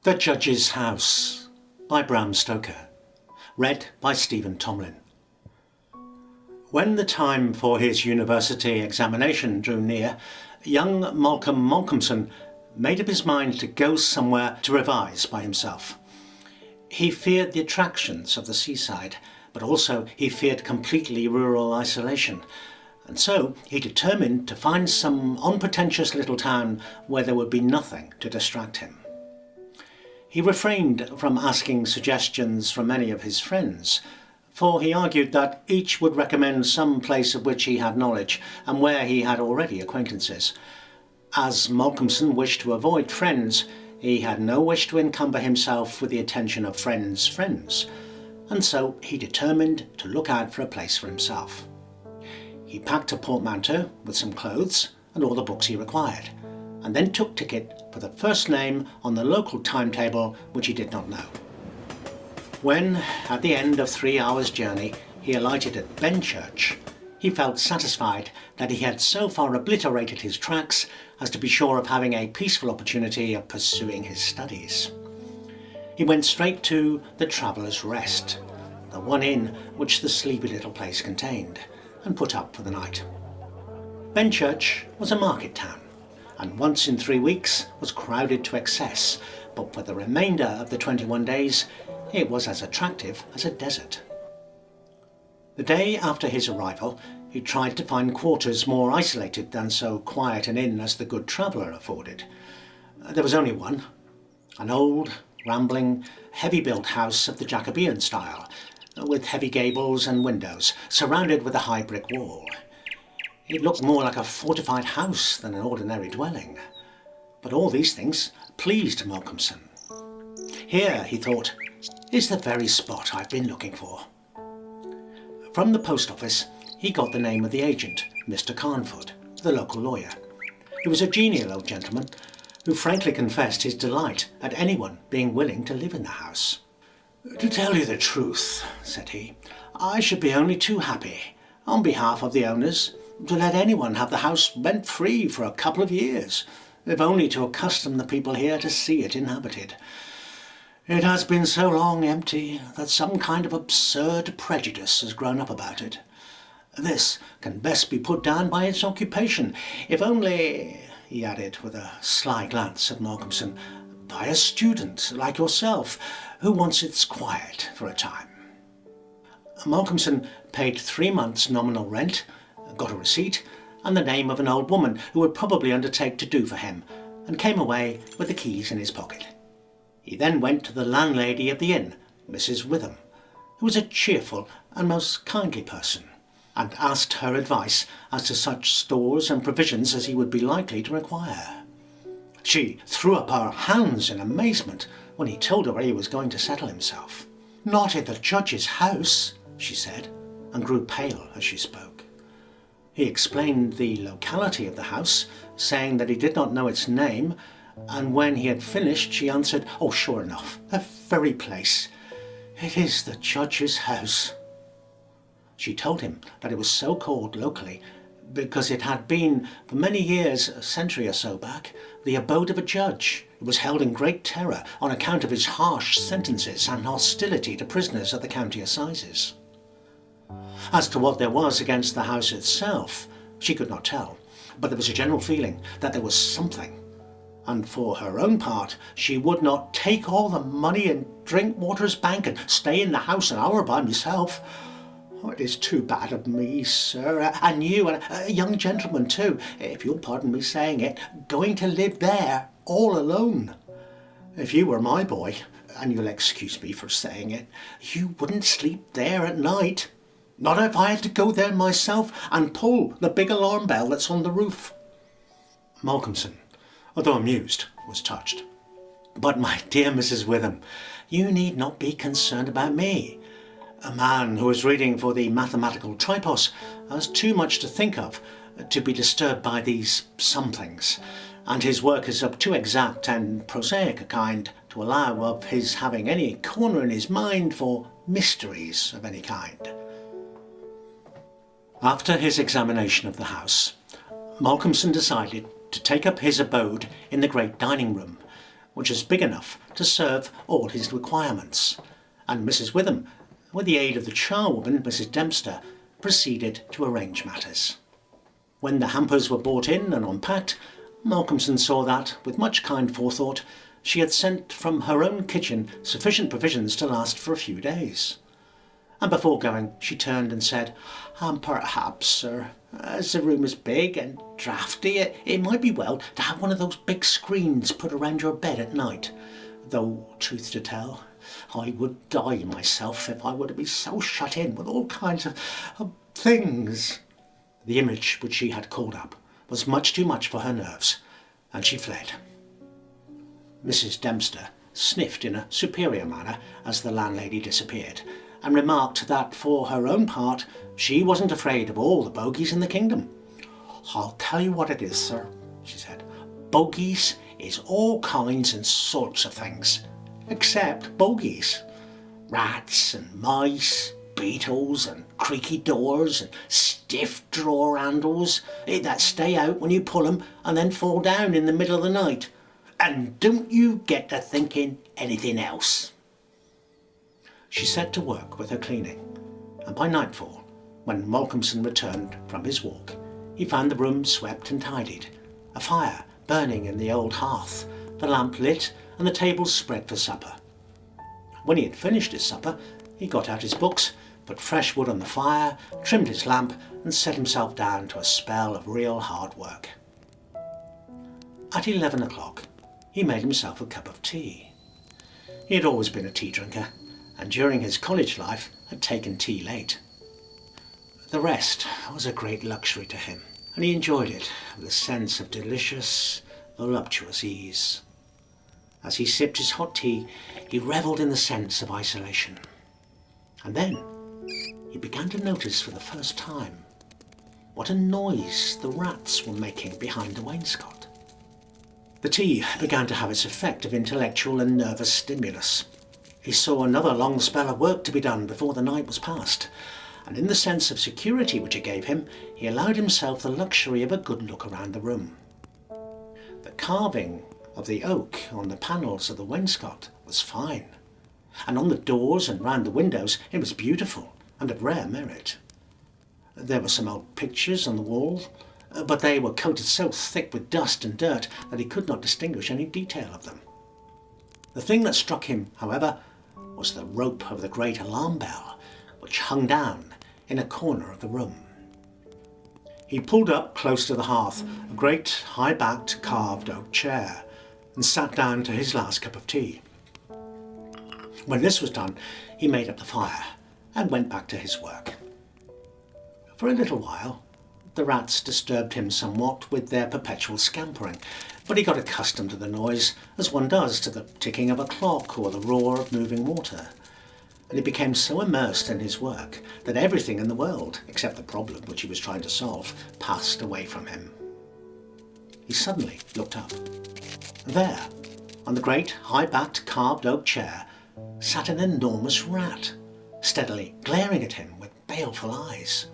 The Judge's House by Bram Stoker. Read by Stephen Tomlin. When the time for his university examination drew near, young Malcolm Malcolmson made up his mind to go somewhere to revise by himself. He feared the attractions of the seaside, but also he feared completely rural isolation, and so he determined to find some unpretentious little town where there would be nothing to distract him. He refrained from asking suggestions from any of his friends, for he argued that each would recommend some place of which he had knowledge and where he had already acquaintances. As Malcolmson wished to avoid friends, he had no wish to encumber himself with the attention of friends' friends, and so he determined to look out for a place for himself. He packed a portmanteau with some clothes and all the books he required, and then took ticket for the first name on the local timetable which he did not know. When, at the end of 3 hours' journey, he alighted at Benchurch, he felt satisfied that he had so far obliterated his tracks as to be sure of having a peaceful opportunity of pursuing his studies. He went straight to the Traveller's Rest, the one inn which the sleepy little place contained, and put up for the night. Benchurch was a market town, and once in 3 weeks was crowded to excess, but for the remainder of the 21 days it was as attractive as a desert. The day after his arrival he tried to find quarters more isolated than so quiet an inn as the Good Traveller afforded. There was only one, an old, rambling, heavy-built house of the Jacobean style, with heavy gables and windows, surrounded with a high brick wall. It looked more like a fortified house than an ordinary dwelling. But all these things pleased Malcolmson. Here, he thought, is the very spot I've been looking for. From the post office, he got the name of the agent, Mr. Carnfoot, the local lawyer. He was a genial old gentleman who frankly confessed his delight at anyone being willing to live in the house. "To tell you the truth," said he, "I should be only too happy, on behalf of the owners, to let anyone have the house rent free for a couple of years, if only to accustom the people here to see it inhabited. It has been so long empty that some kind of absurd prejudice has grown up about it. This can best be put down by its occupation, if only," he added with a sly glance at Malcolmson, "by a student like yourself, who wants its quiet for a time." Malcolmson paid 3 months' nominal rent, got a receipt, and the name of an old woman who would probably undertake to do for him, and came away with the keys in his pocket. He then went to the landlady of the inn, Mrs. Witham, who was a cheerful and most kindly person, and asked her advice as to such stores and provisions as he would be likely to require. She threw up her hands in amazement when he told her where he was going to settle himself. "Not in the Judge's house," she said, and grew pale as she spoke. He explained the locality of the house, saying that he did not know its name, and when he had finished she answered, "Oh, sure enough, that very place. It is the Judge's house." She told him that it was so called locally because it had been for many years, a century or so back, the abode of a judge who was held in great terror on account of his harsh sentences and hostility to prisoners at the county assizes. As to what there was against the house itself, she could not tell, but there was a general feeling that there was something, and for her own part she would not take all the money in Drinkwater's bank and stay in the house an hour by myself. "Oh, it is too bad of me, sir, and you, and a young gentleman too, if you'll pardon me saying it, going to live there all alone. If you were my boy, and you'll excuse me for saying it, you wouldn't sleep there at night. Not if I had to go there myself and pull the big alarm bell that's on the roof." Malcolmson, although amused, was touched. "But my dear Mrs. Witham, you need not be concerned about me. A man who is reading for the mathematical tripos has too much to think of to be disturbed by these somethings, and his work is of too exact and prosaic a kind to allow of his having any corner in his mind for mysteries of any kind." After his examination of the house, Malcolmson decided to take up his abode in the great dining room, which was big enough to serve all his requirements, and Mrs. Witham, with the aid of the charwoman, Mrs. Dempster, proceeded to arrange matters. When the hampers were brought in and unpacked, Malcolmson saw that, with much kind forethought, she had sent from her own kitchen sufficient provisions to last for a few days. And before going, she turned and said, "Perhaps, sir, as the room is big and draughty, it might be well to have one of those big screens put around your bed at night. Though, truth to tell, I would die myself if I were to be so shut in with all kinds of things." The image which she had called up was much too much for her nerves, and she fled. Mrs. Dempster sniffed in a superior manner as the landlady disappeared, and remarked that for her own part she wasn't afraid of all the bogies in the kingdom. "I'll tell you what it is, sir," she said. "Bogies is all kinds and sorts of things, except bogies. Rats and mice, beetles and creaky doors and stiff drawer handles that stay out when you pull 'em and then fall down in the middle of the night. And don't you get to thinking anything else." She set to work with her cleaning, and by nightfall, when Malcolmson returned from his walk, he found the room swept and tidied, a fire burning in the old hearth, the lamp lit, and the table spread for supper. When he had finished his supper, he got out his books, put fresh wood on the fire, trimmed his lamp, and set himself down to a spell of real hard work. At 11 o'clock, he made himself a cup of tea. He had always been a tea drinker, and during his college life had taken tea late. The rest was a great luxury to him, and he enjoyed it with a sense of delicious, voluptuous ease. As he sipped his hot tea, he revelled in the sense of isolation. And then he began to notice for the first time what a noise the rats were making behind the wainscot. The tea began to have its effect of intellectual and nervous stimulus. He saw another long spell of work to be done before the night was past, and in the sense of security which it gave him, he allowed himself the luxury of a good look around the room. The carving of the oak on the panels of the wainscot was fine, and on the doors and round the windows it was beautiful and of rare merit. There were some old pictures on the wall, but they were coated so thick with dust and dirt that he could not distinguish any detail of them. The thing that struck him, however, was the rope of the great alarm bell, which hung down in a corner of the room. He pulled up close to the hearth a great high-backed carved oak chair, and sat down to his last cup of tea. When this was done, he made up the fire and went back to his work. For a little while, the rats disturbed him somewhat with their perpetual scampering, but he got accustomed to the noise, as one does to the ticking of a clock or the roar of moving water, and he became so immersed in his work that everything in the world, except the problem which he was trying to solve, passed away from him. He suddenly looked up. There, on the great high-backed carved oak chair, sat an enormous rat, steadily glaring at him with baleful eyes.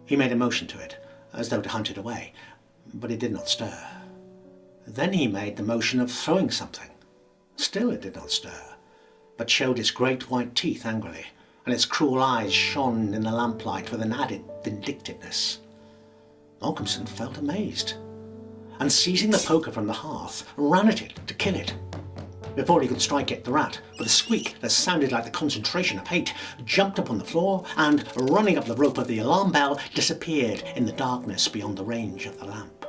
He made a motion to it, as though to hunt it away, but it did not stir. Then he made the motion of throwing something. Still it did not stir, but showed its great white teeth angrily, and its cruel eyes shone in the lamplight with an added vindictiveness. Malcolmson felt amazed, and seizing the poker from the hearth, ran at it to kill it. Before he could strike it, the rat, with a squeak that sounded like the concentration of hate, jumped up on the floor and, running up the rope of the alarm bell, disappeared in the darkness beyond the range of the lamp.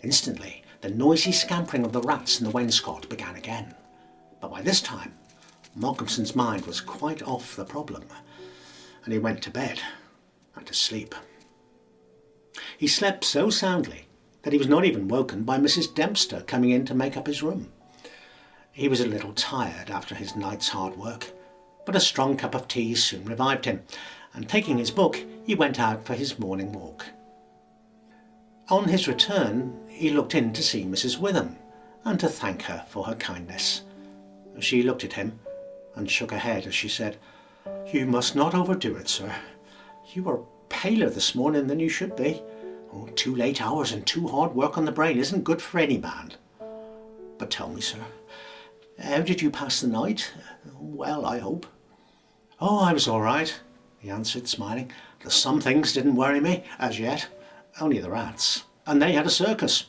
Instantly, the noisy scampering of the rats in the wainscot began again, but by this time Malcolmson's mind was quite off the problem, and he went to bed and to sleep. He slept so soundly that he was not even woken by Mrs. Dempster coming in to make up his room. He was a little tired after his night's hard work, but a strong cup of tea soon revived him, and taking his book, he went out for his morning walk. On his return, he looked in to see Mrs. Witham, and to thank her for her kindness. She looked at him, and shook her head as she said, "You must not overdo it, sir. You are paler this morning than you should be. 2 late hours and 2 hard work on the brain isn't good for any man." But tell me, sir, how did you pass the night? Well, I hope. Oh, I was all right, he answered, smiling. Some things didn't worry me, as yet. Only the rats. And they had a circus.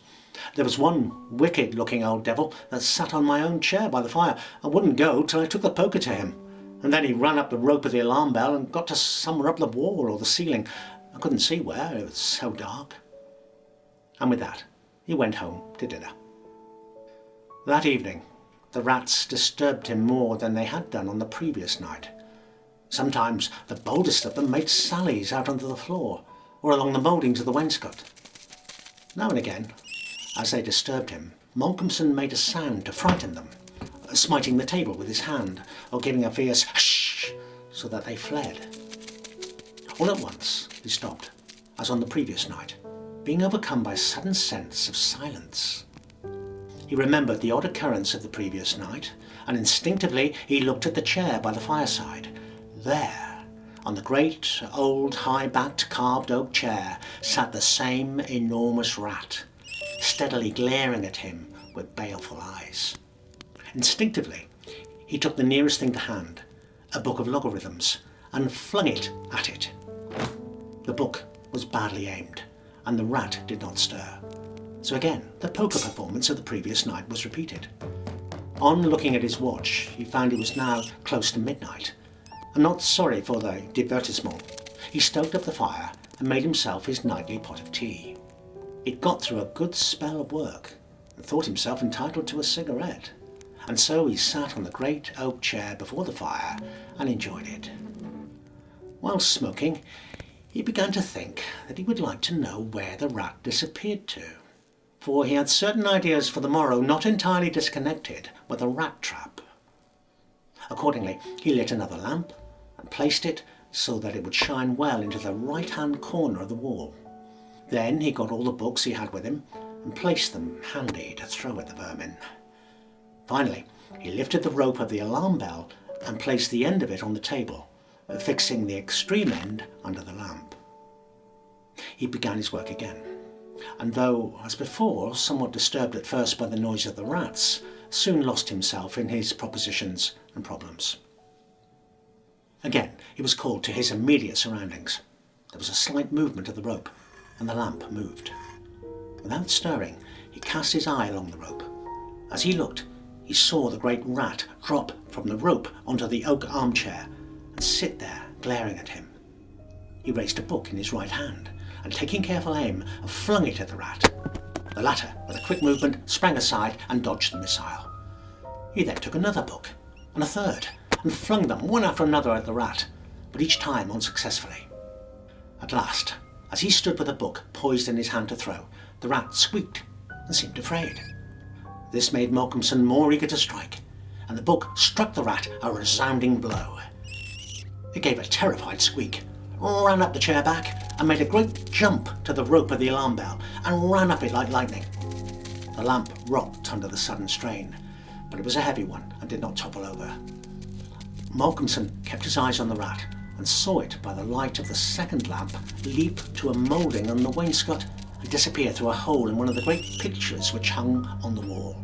There was one wicked-looking old devil that sat on my own chair by the fire and wouldn't go till I took the poker to him. And then he ran up the rope of the alarm bell and got to somewhere up the wall or the ceiling. I couldn't see where, it was so dark. And with that, he went home to dinner. That evening, the rats disturbed him more than they had done on the previous night. Sometimes the boldest of them made sallies out onto the floor or along the mouldings of the wainscot. Now and again, as they disturbed him, Malcolmson made a sound to frighten them, smiting the table with his hand or giving a fierce shh so that they fled. All at once he stopped, as on the previous night, being overcome by a sudden sense of silence. He remembered the odd occurrence of the previous night, and instinctively he looked at the chair by the fireside. There, on the great, old, high-backed, carved oak chair, sat the same enormous rat, steadily glaring at him with baleful eyes. Instinctively, he took the nearest thing to hand, a book of logarithms, and flung it at it. The book was badly aimed, and the rat did not stir. So again, the poker performance of the previous night was repeated. On looking at his watch, he found it was now close to midnight, and not sorry for the divertissement, he stoked up the fire and made himself his nightly pot of tea. He'd got through a good spell of work and thought himself entitled to a cigarette, and so he sat on the great oak chair before the fire and enjoyed it. While smoking, he began to think that he would like to know where the rat disappeared to, for he had certain ideas for the morrow not entirely disconnected with a rat trap. Accordingly, he lit another lamp and placed it so that it would shine well into the right-hand corner of the wall. Then he got all the books he had with him and placed them handy to throw at the vermin. Finally, he lifted the rope of the alarm bell and placed the end of it on the table, fixing the extreme end under the lamp. He began his work again, and though, as before, somewhat disturbed at first by the noise of the rats, soon lost himself in his propositions and problems. Again, he was called to his immediate surroundings. There was a slight movement of the rope, and the lamp moved. Without stirring, he cast his eye along the rope. As he looked, he saw the great rat drop from the rope onto the oak armchair and sit there glaring at him. He raised a book in his right hand and, taking careful aim, flung it at the rat. The latter, with a quick movement, sprang aside and dodged the missile. He then took another book and a third and flung them one after another at the rat, but each time unsuccessfully. At last, as he stood with a book poised in his hand to throw, the rat squeaked and seemed afraid. This made Malcolmson more eager to strike, and the book struck the rat a resounding blow. It gave a terrified squeak, ran up the chair back, and made a great jump to the rope of the alarm bell and ran up it like lightning. The lamp rocked under the sudden strain, but it was a heavy one and did not topple over. Malcolmson kept his eyes on the rat and saw it by the light of the second lamp leap to a moulding on the wainscot and disappear through a hole in one of the great pictures which hung on the wall.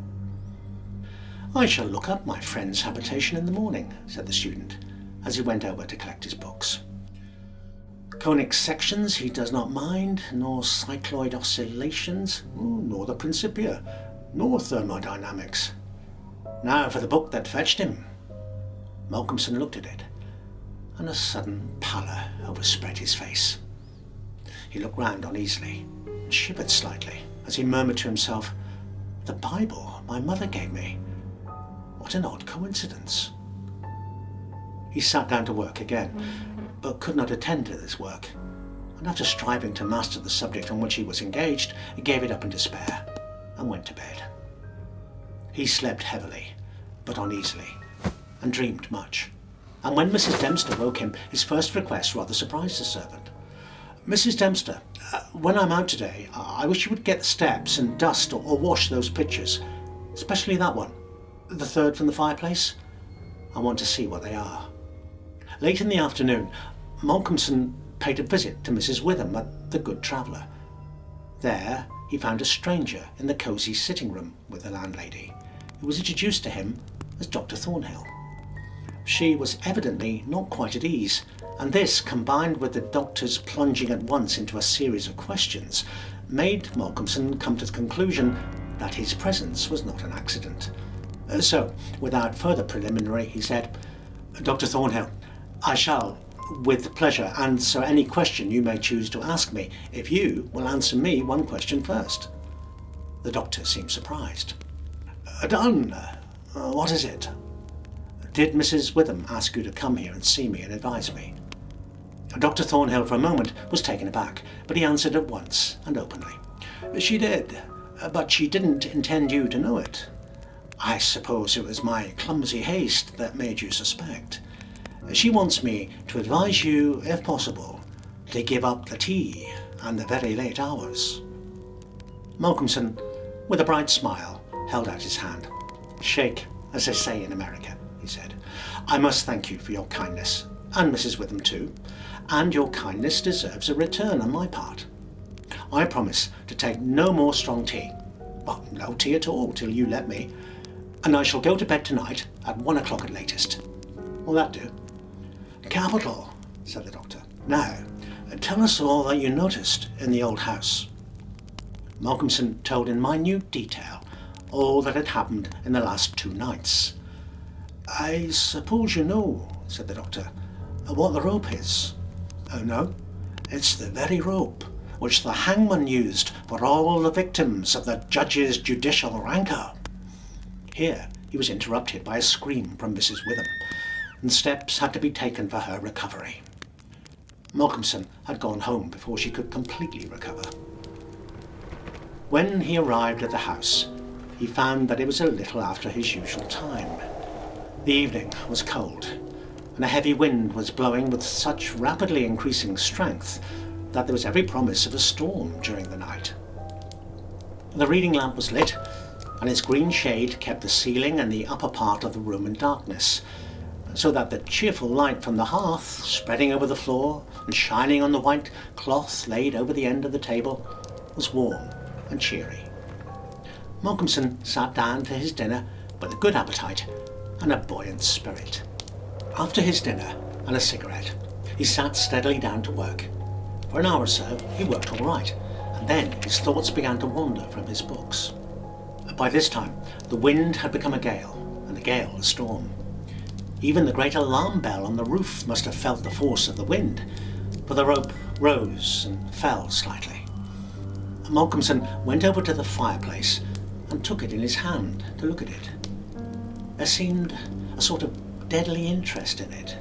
"I shall look up my friend's habitation in the morning," said the student, as he went over to collect his books. Conic sections he does not mind, nor cycloid oscillations, nor the Principia, nor thermodynamics. Now for the book that fetched him. Malcolmson looked at it, and a sudden pallor overspread his face. He looked round uneasily and shivered slightly as he murmured to himself, "The Bible my mother gave me. What an odd coincidence." He sat down to work again, but could not attend to this work, and after striving to master the subject on which he was engaged, he gave it up in despair and went to bed. He slept heavily, but uneasily, and dreamed much. And when Mrs. Dempster woke him, his first request rather surprised the servant. "Mrs. Dempster, when I'm out today, I wish you would get the steps and dust or wash those pictures, especially that one, the third from the fireplace. I want to see what they are." Late in the afternoon, Malcolmson paid a visit to Mrs. Witham at the Good Traveller. There he found a stranger in the cosy sitting room with the landlady, who was introduced to him as Dr. Thornhill. She was evidently not quite at ease, and this, combined with the doctor's plunging at once into a series of questions, made Malcolmson come to the conclusion that his presence was not an accident. So, without further preliminary, he said, "Dr. Thornhill, I shall, with pleasure, answer any question you may choose to ask me, if you will answer me one question first." The doctor seemed surprised. "Done. What is it?" "Did Mrs. Witham ask you to come here and see me and advise me?" Dr. Thornhill for a moment was taken aback, but he answered at once and openly. "She did, but she didn't intend you to know it. I suppose it was my clumsy haste that made you suspect. She wants me to advise you, if possible, to give up the tea and the very late hours." Malcolmson, with a bright smile, held out his hand. "Shake, as they say in America," he said. "I must thank you for your kindness, and Mrs. Witham too, and your kindness deserves a return on my part. I promise to take no more strong tea, well, no tea at all till you let me, and I shall go to bed tonight at 1 o'clock at latest. Will that do?" "Capital," said the doctor. "Now, tell us all that you noticed in the old house." Malcolmson told in minute detail all that had happened in the last 2 nights. "I suppose you know," said the doctor, "what the rope is?" "Oh, no." "It's the very rope which the hangman used for all the victims of the judge's judicial rancour." Here he was interrupted by a scream from Mrs. Witham, and steps had to be taken for her recovery. Malcolmson had gone home before she could completely recover. When he arrived at the house, he found that it was a little after his usual time. The evening was cold, and a heavy wind was blowing with such rapidly increasing strength that there was every promise of a storm during the night. The reading lamp was lit, and its green shade kept the ceiling and the upper part of the room in darkness, so that the cheerful light from the hearth, spreading over the floor and shining on the white cloth laid over the end of the table, was warm and cheery. Malcolmson sat down to his dinner with a good appetite and a buoyant spirit. After his dinner and a cigarette, he sat steadily down to work. For an hour or so he worked all right, and then his thoughts began to wander from his books. By this time the wind had become a gale, and the gale a storm. Even the great alarm bell on the roof must have felt the force of the wind, for the rope rose and fell slightly. Malcolmson went over to the fireplace and took it in his hand to look at it. There seemed a sort of deadly interest in it,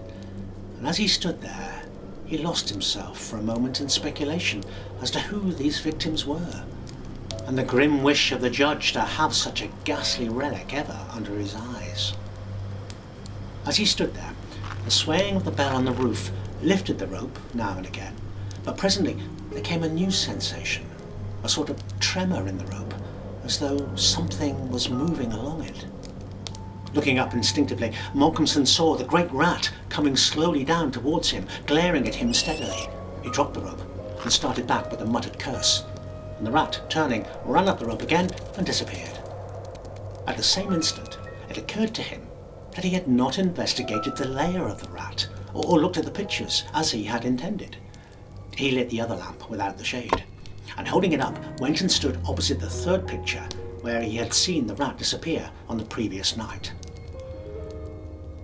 and as he stood there, he lost himself for a moment in speculation as to who these victims were, and the grim wish of the judge to have such a ghastly relic ever under his eyes. As he stood there, the swaying of the bell on the roof lifted the rope now and again, but presently there came a new sensation, a sort of tremor in the rope, as though something was moving along it. Looking up instinctively, Malcolmson saw the great rat coming slowly down towards him, glaring at him steadily. He dropped the rope and started back with a muttered curse, and the rat, turning, ran up the rope again and disappeared. At the same instant, it occurred to him that he had not investigated the lair of the rat, or looked at the pictures as he had intended. He lit the other lamp without the shade, and holding it up, went and stood opposite the third picture where he had seen the rat disappear on the previous night.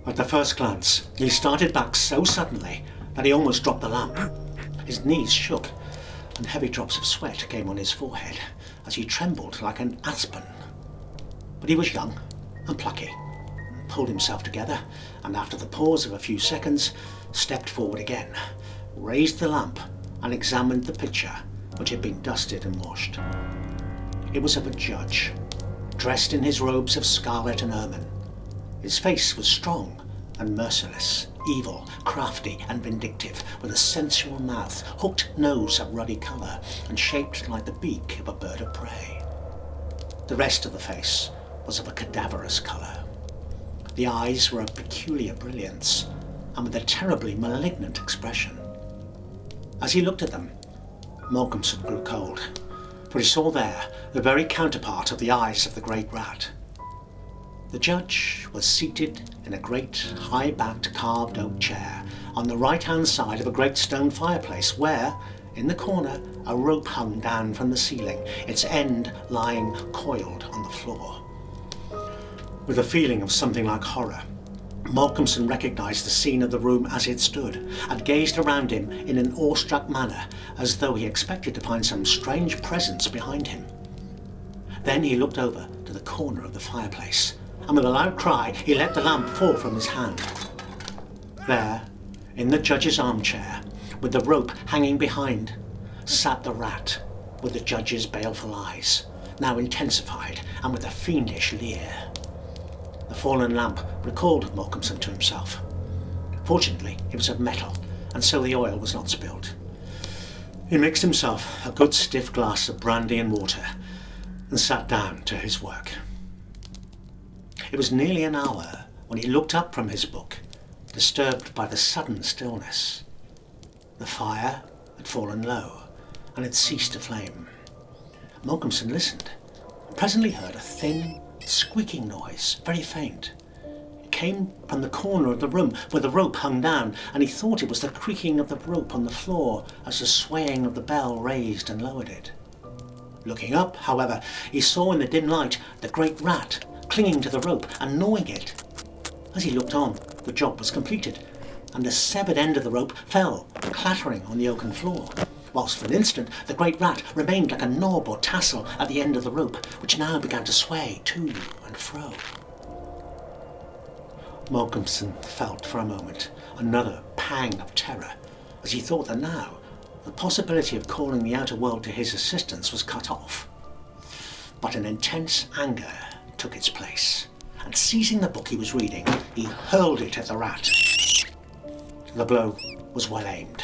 At the first glance, he started back so suddenly that he almost dropped the lamp. His knees shook, and heavy drops of sweat came on his forehead as he trembled like an aspen. But he was young and plucky, pulled himself together, and after the pause of a few seconds, stepped forward again, raised the lamp, and examined the picture, which had been dusted and washed. It was of a judge, dressed in his robes of scarlet and ermine. His face was strong and merciless, evil, crafty and vindictive, with a sensual mouth, hooked nose of ruddy colour, and shaped like the beak of a bird of prey. The rest of the face was of a cadaverous colour. The eyes were of peculiar brilliance, and with a terribly malignant expression. As he looked at them, Malcolmson grew cold, for he saw there the very counterpart of the eyes of the great rat. The judge was seated in a great high-backed carved oak chair on the right-hand side of a great stone fireplace where, in the corner, a rope hung down from the ceiling, its end lying coiled on the floor. With a feeling of something like horror, Malcolmson recognised the scene of the room as it stood, and gazed around him in an awestruck manner, as though he expected to find some strange presence behind him. Then he looked over to the corner of the fireplace, and with a loud cry he let the lamp fall from his hand. There, in the judge's armchair, with the rope hanging behind, sat the rat, with the judge's baleful eyes, now intensified and with a fiendish leer. The fallen lamp recalled Malcolmson to himself. Fortunately, it was of metal, and so the oil was not spilled. He mixed himself a good stiff glass of brandy and water, and sat down to his work. It was nearly an hour when he looked up from his book, disturbed by the sudden stillness. The fire had fallen low, and had ceased to flame. Malcolmson listened, and presently heard a thin, squeaking noise, very faint. It came from the corner of the room where the rope hung down, and he thought it was the creaking of the rope on the floor as the swaying of the bell raised and lowered it. Looking up, however, he saw in the dim light the great rat clinging to the rope and gnawing it. As he looked on, the job was completed, and the severed end of the rope fell, clattering on the oaken floor, whilst for an instant the great rat remained like a knob or tassel at the end of the rope, which now began to sway to and fro. Malcolmson felt for a moment another pang of terror, as he thought that now the possibility of calling the outer world to his assistance was cut off. But an intense anger took its place, and seizing the book he was reading, he hurled it at the rat. The blow was well aimed,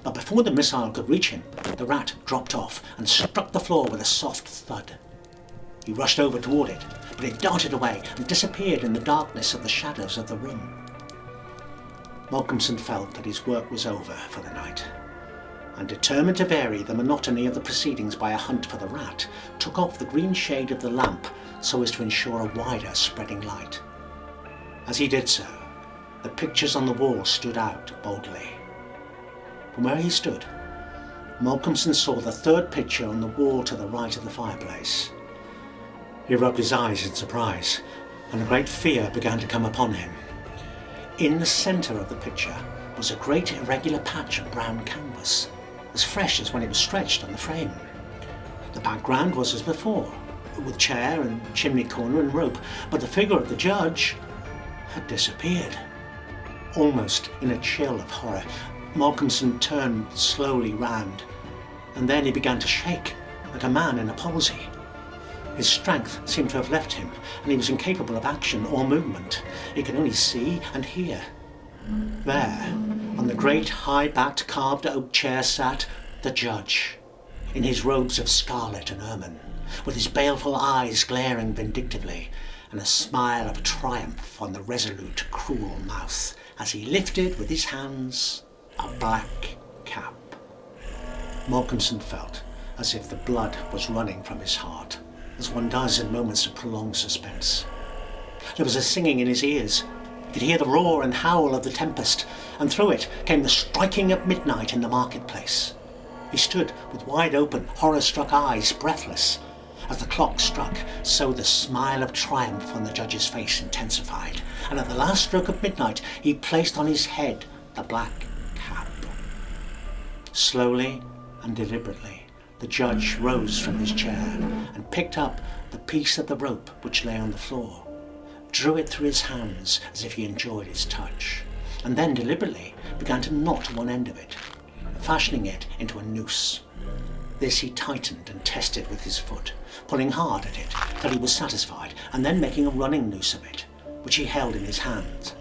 but before the missile could reach him, the rat dropped off and struck the floor with a soft thud. He rushed over toward it, but it darted away and disappeared in the darkness of the shadows of the room. Malcolmson felt that his work was over for the night, and determined to vary the monotony of the proceedings by a hunt for the rat, took off the green shade of the lamp so as to ensure a wider spreading light. As he did so, the pictures on the wall stood out boldly. From where he stood, Malcolmson saw the third picture on the wall to the right of the fireplace. He rubbed his eyes in surprise, and a great fear began to come upon him. In the centre of the picture was a great irregular patch of brown canvas, as fresh as when it was stretched on the frame. The background was as before, with chair and chimney corner and rope, but the figure of the judge had disappeared. Almost in a chill of horror, Malcolmson turned slowly round, and then he began to shake like a man in a palsy. His strength seemed to have left him, and he was incapable of action or movement. He could only see and hear. There, on the great high-backed carved oak chair sat the judge, in his robes of scarlet and ermine, with his baleful eyes glaring vindictively, and a smile of triumph on the resolute, cruel mouth, as he lifted with his hands a black cap. Malcolmson felt as if the blood was running from his heart, as one does in moments of prolonged suspense. There was a singing in his ears. He could hear the roar and howl of the tempest, and through it came the striking of midnight in the marketplace. He stood with wide-open, horror-struck eyes, breathless. As the clock struck, so the smile of triumph on the judge's face intensified, and at the last stroke of midnight he placed on his head the black cap. Slowly and deliberately, the judge rose from his chair and picked up the piece of the rope which lay on the floor, drew it through his hands as if he enjoyed its touch, and then deliberately began to knot one end of it, fashioning it into a noose. This he tightened and tested with his foot, pulling hard at it till he was satisfied, and then making a running noose of it, which he held in his hand.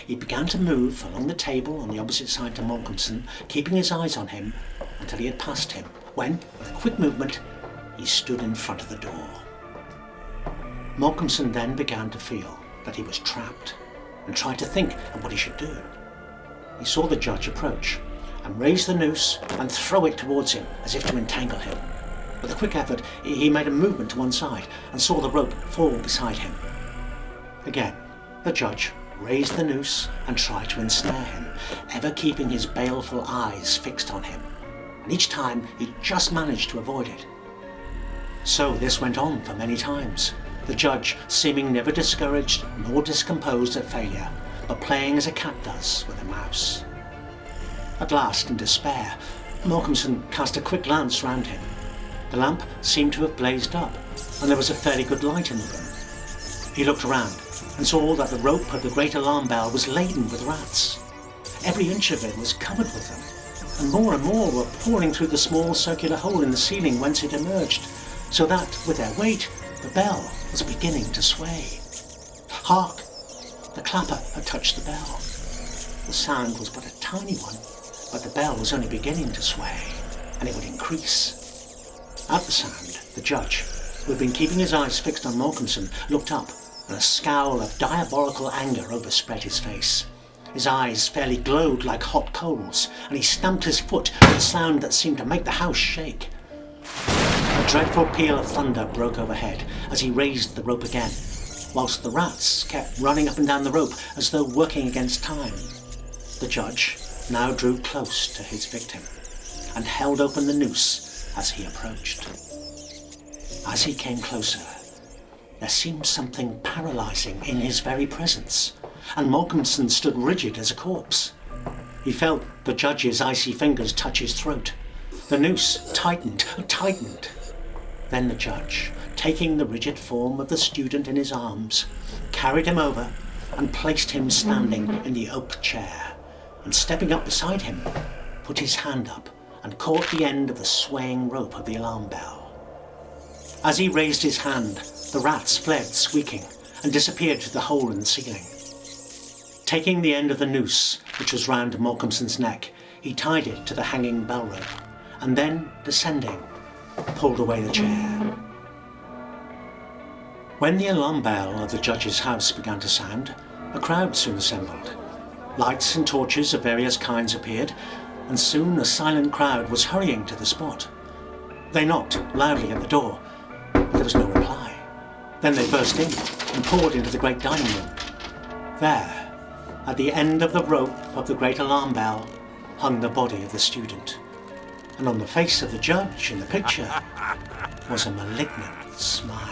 He began to move along the table on the opposite side to Malcolmson, keeping his eyes on him until he had passed him, when, with a quick movement, he stood in front of the door. Malcolmson then began to feel that he was trapped, and tried to think of what he should do. He saw the judge approach, and raise the noose and throw it towards him as if to entangle him. With a quick effort, he made a movement to one side and saw the rope fall beside him. Again, the judge raised the noose and tried to ensnare him, ever keeping his baleful eyes fixed on him, and each time he just managed to avoid it. So this went on for many times, the judge seeming never discouraged nor discomposed at failure, but playing as a cat does with a mouse. At last, in despair, Malcolmson cast a quick glance round him. The lamp seemed to have blazed up, and there was a fairly good light in the room. He looked around and saw that the rope of the great alarm bell was laden with rats. Every inch of it was covered with them, and more were pouring through the small circular hole in the ceiling whence it emerged, so that, with their weight, the bell was beginning to sway. Hark! The clapper had touched the bell. The sound was but a tiny one, but the bell was only beginning to sway, and it would increase. At the sound, the judge, who had been keeping his eyes fixed on Malcolmson, looked up, and a scowl of diabolical anger overspread his face. His eyes fairly glowed like hot coals, and he stamped his foot with a sound that seemed to make the house shake. A dreadful peal of thunder broke overhead as he raised the rope again, whilst the rats kept running up and down the rope as though working against time. The judge now drew close to his victim and held open the noose as he approached. As he came closer, there seemed something paralysing in his very presence, and Malcolmson stood rigid as a corpse. He felt the judge's icy fingers touch his throat. The noose tightened. Then the judge, taking the rigid form of the student in his arms, carried him over and placed him standing in the oak chair, and stepping up beside him, put his hand up and caught the end of the swaying rope of the alarm bell. As he raised his hand, the rats fled squeaking and disappeared through the hole in the ceiling. Taking the end of the noose, which was round Malcolmson's neck, he tied it to the hanging bell rope, and then, descending, pulled away the chair. When the alarm bell of the judge's house began to sound, a crowd soon assembled. Lights and torches of various kinds appeared, and soon a silent crowd was hurrying to the spot. They knocked loudly at the door, but there was no reply. Then they burst in and poured into the great dining room. There, at the end of the rope of the great alarm bell, hung the body of the student, and on the face of the judge in the picture was a malignant smile.